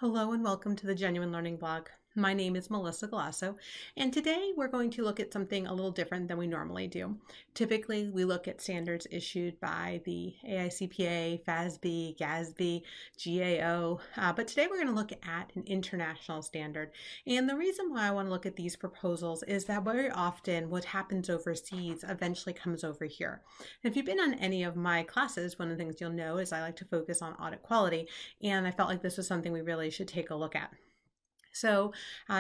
Hello and welcome to the Genuine Learning Blog. My name is Melissa Galasso, and today we're going to look at something a little different than we normally do. Typically, we look at standards issued by the AICPA, FASB, GASB, GAO, but today we're going to look at an international standard. And the reason why I want to look at these proposals is that very often what happens overseas eventually comes over here. And if you've been on any of my classes, one of the things you'll know is I like to focus on audit quality, and I felt like this was something we really should take a look at. So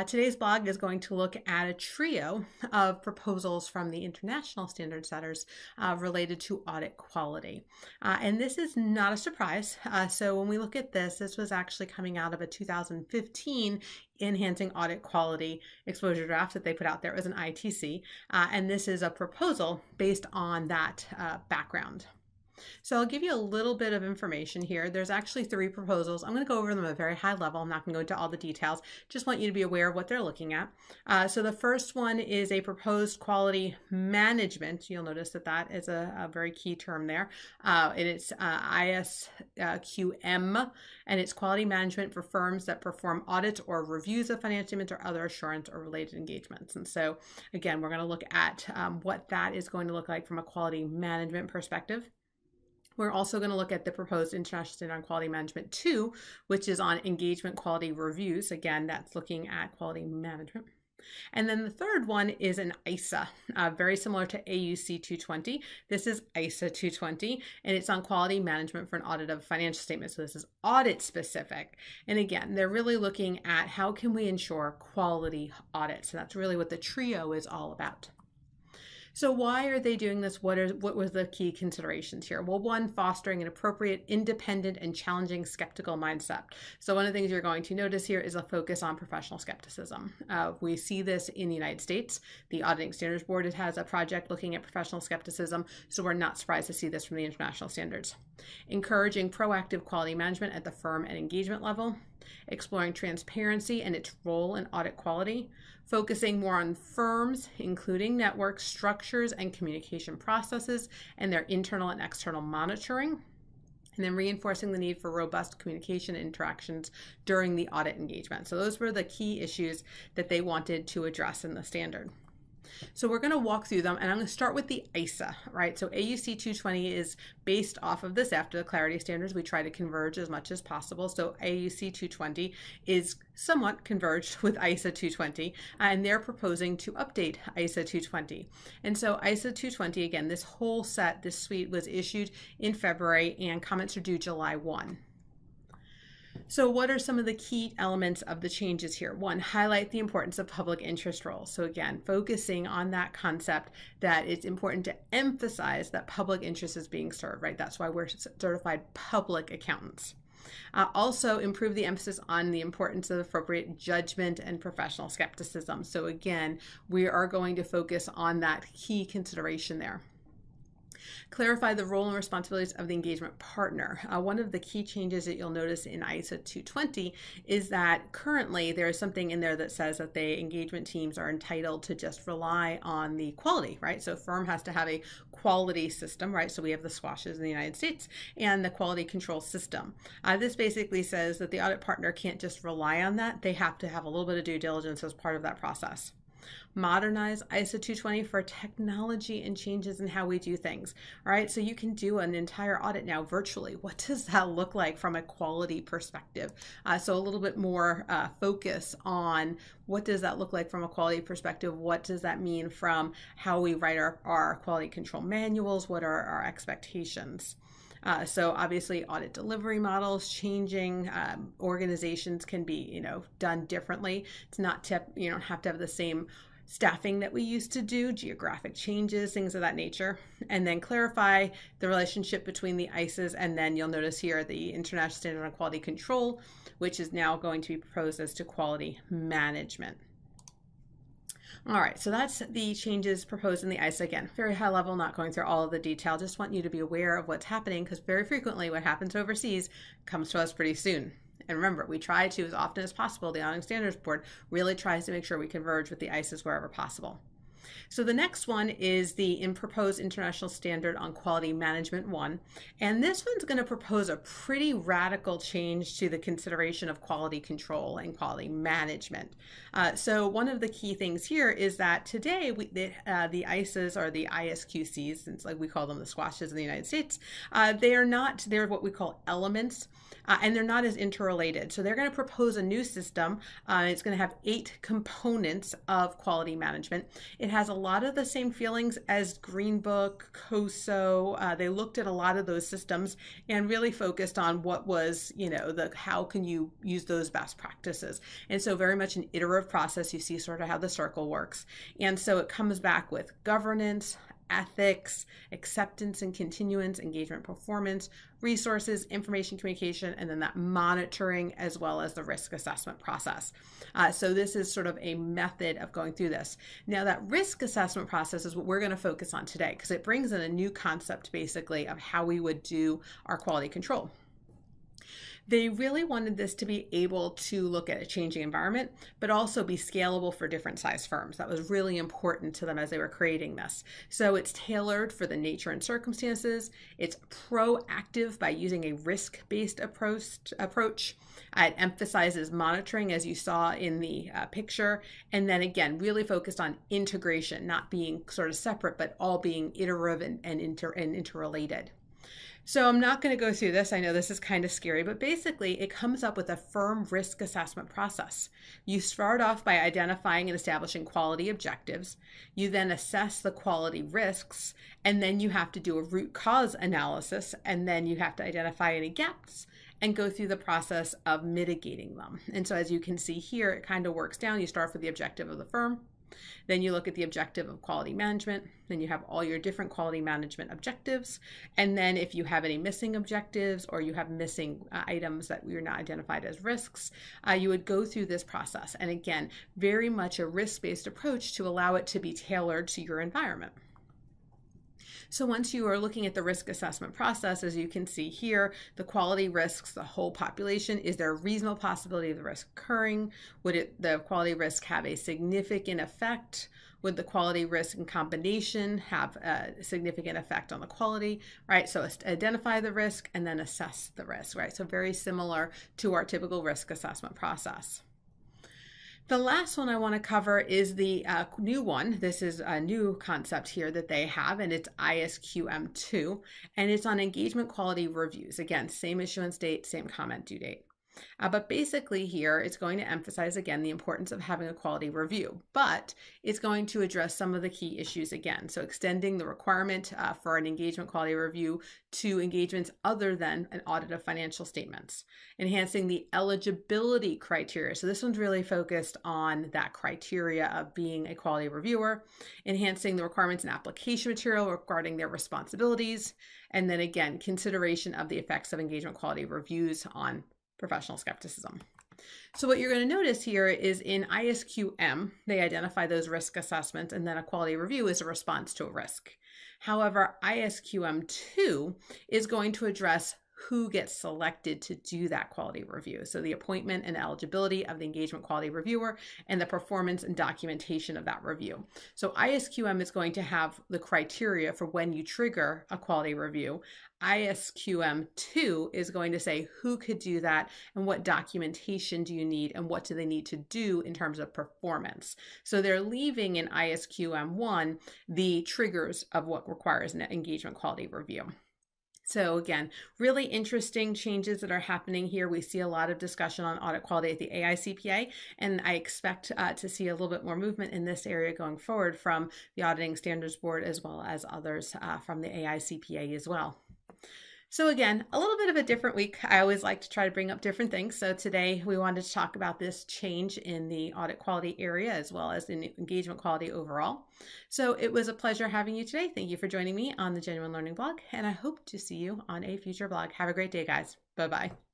today's blog is going to look at a trio of proposals from the international standard setters related to audit quality. And this is not a surprise. So when we look at this was actually coming out of a 2015 Enhancing Audit Quality Exposure Draft that they put out there. It was an ITC. And this is a proposal based on that background. So I'll give you a little bit of information here. There's actually 3 proposals. I'm going to go over them at a very high level. I'm not going to go into all the details. Just want you to be aware of what they're looking at. So the first one is a proposed quality management. You'll notice that that is a very key term there. And it's ISQM, and it's quality management for firms that perform audits or reviews of financial statements or other assurance or related engagements. And so again, we're going to look at what that is going to look like from a quality management perspective. We're also going to look at the proposed International Standard on Quality Management 2, which is on engagement quality reviews. Again, that's looking at quality management. And then the third one is an ISA, very similar to AUC 220. This is ISA 220, and it's on quality management for an audit of financial statements. So this is audit specific. And again, they're really looking at how can we ensure quality audits. So that's really what the trio is all about. So why are they doing this? What was the key considerations here? Well, one, fostering an appropriate, independent, and challenging skeptical mindset. So one of the things you're going to notice here is a focus on professional skepticism. We see this in the United States. The Auditing Standards Board has a project looking at professional skepticism, so we're not surprised to see this from the international standards. Encouraging proactive quality management at the firm and engagement level. Exploring transparency and its role in audit quality, focusing more on firms, including networks, structures, and communication processes, and their internal and external monitoring, and then reinforcing the need for robust communication interactions during the audit engagement. So those were the key issues that they wanted to address in the standard. So we're going to walk through them, and I'm going to start with the ISA, right? So AUC 220 is based off of this. After the clarity standards, we try to converge as much as possible. So AUC 220 is somewhat converged with ISA 220, and they're proposing to update ISA 220. And so ISA 220, again, this whole set, this suite was issued in February, and comments are due July 1. So what are some of the key elements of the changes here? One, highlight the importance of public interest roles. So again, focusing on that concept that it's important to emphasize that public interest is being served, right? That's why we're certified public accountants. Also improve the emphasis on the importance of appropriate judgment and professional skepticism. So again, we are going to focus on that key consideration there. Clarify the role and responsibilities of the engagement partner. One of the key changes that you'll notice in ISA 220 is that currently there is something in there that says that the engagement teams are entitled to just rely on the quality, right? So firm has to have a quality system, right? So we have the SQUAShes in the United States and the quality control system. This basically says that the audit partner can't just rely on that. They have to have a little bit of due diligence as part of that process. Modernize ISA 220 for technology and changes in how we do things. All right, so you can do an entire audit now virtually. What does that look like from a quality perspective? So a little bit more focus on what does that look like from a quality perspective? What does that mean from how we write our quality control manuals? What are our expectations? So obviously audit delivery models changing, organizations can be, done differently. It's not, you don't have to have the same staffing that we used to do, geographic changes, things of that nature. And then clarify the relationship between the ISAs, and then you'll notice here the International Standard on Quality Control, which is now going to be proposed as to quality management. All right, so that's the changes proposed in the ISA. Again, very high level, not going through all of the detail. Just want you to be aware of what's happening, because very frequently what happens overseas comes to us pretty soon. And remember, we try to, as often as possible, the Auditing Standards Board really tries to make sure we converge with the ISAs wherever possible. So the next one is the Proposed International Standard on Quality Management 1. And this one's going to propose a pretty radical change to the consideration of quality control and quality management. So one of the key things here is that today the ICEs, or the ISQCs, since like we call them the squashes in the United States, they're what we call elements. And they're not as interrelated. So they're going to propose a new system. It's going to have 8 components of quality management. It has a lot of the same feelings as Green Book, COSO. They looked at a lot of those systems and really focused on what was, how can you use those best practices. And so very much an iterative process. You see sort of how the circle works. And so it comes back with governance, ethics, acceptance and continuance, engagement performance, resources, information communication, and then that monitoring, as well as the risk assessment process. So this is sort of a method of going through this. Now that risk assessment process is what we're going to focus on today, because it brings in a new concept basically of how we would do our quality control. They really wanted this to be able to look at a changing environment, but also be scalable for different size firms. That was really important to them as they were creating this. So it's tailored for the nature and circumstances. It's proactive by using a risk-based approach. It emphasizes monitoring, as you saw in the picture. And then again, really focused on integration, not being sort of separate, but all being iterative and interrelated. So I'm not going to go through this. I know this is kind of scary, but basically it comes up with a firm risk assessment process. You start off by identifying and establishing quality objectives. You then assess the quality risks, and then you have to do a root cause analysis, and then you have to identify any gaps and go through the process of mitigating them. And so as you can see here, it kind of works down. You start with the objective of the firm. Then you look at the objective of quality management. Then you have all your different quality management objectives. And then if you have any missing objectives, or you have missing items that were not identified as risks, you would go through this process. And again, very much a risk-based approach to allow it to be tailored to your environment. So once you are looking at the risk assessment process, as you can see here, the quality risks, the whole population, is there a reasonable possibility of the risk occurring? Would the quality risk have a significant effect? Would the quality risk in combination have a significant effect on the quality, right? So identify the risk and then assess the risk, right? So very similar to our typical risk assessment process. The last one I want to cover is the new one. This is a new concept here that they have, and it's ISQM2, and it's on engagement quality reviews. Again, same issuance date, same comment due date. But basically here, it's going to emphasize again the importance of having a quality review, but it's going to address some of the key issues again. So extending the requirement for an engagement quality review to engagements other than an audit of financial statements, enhancing the eligibility criteria. So this one's really focused on that criteria of being a quality reviewer, enhancing the requirements and application material regarding their responsibilities, and then again, consideration of the effects of engagement quality reviews on professional skepticism. So what you're going to notice here is in ISQM, they identify those risk assessments, and then a quality review is a response to a risk. However, ISQM2 is going to address who gets selected to do that quality review. So the appointment and eligibility of the engagement quality reviewer and the performance and documentation of that review. So ISQM is going to have the criteria for when you trigger a quality review. ISQM2 is going to say who could do that and what documentation do you need and what do they need to do in terms of performance. So they're leaving in ISQM1 the triggers of what requires an engagement quality review. So again, really interesting changes that are happening here. We see a lot of discussion on audit quality at the AICPA, and I expect to see a little bit more movement in this area going forward from the Auditing Standards Board, as well as others from the AICPA as well. So again, a little bit of a different week. I always like to try to bring up different things. So today we wanted to talk about this change in the audit quality area, as well as in engagement quality overall. So it was a pleasure having you today. Thank you for joining me on the Genuine Learning blog, and I hope to see you on a future blog. Have a great day, guys. Bye-bye.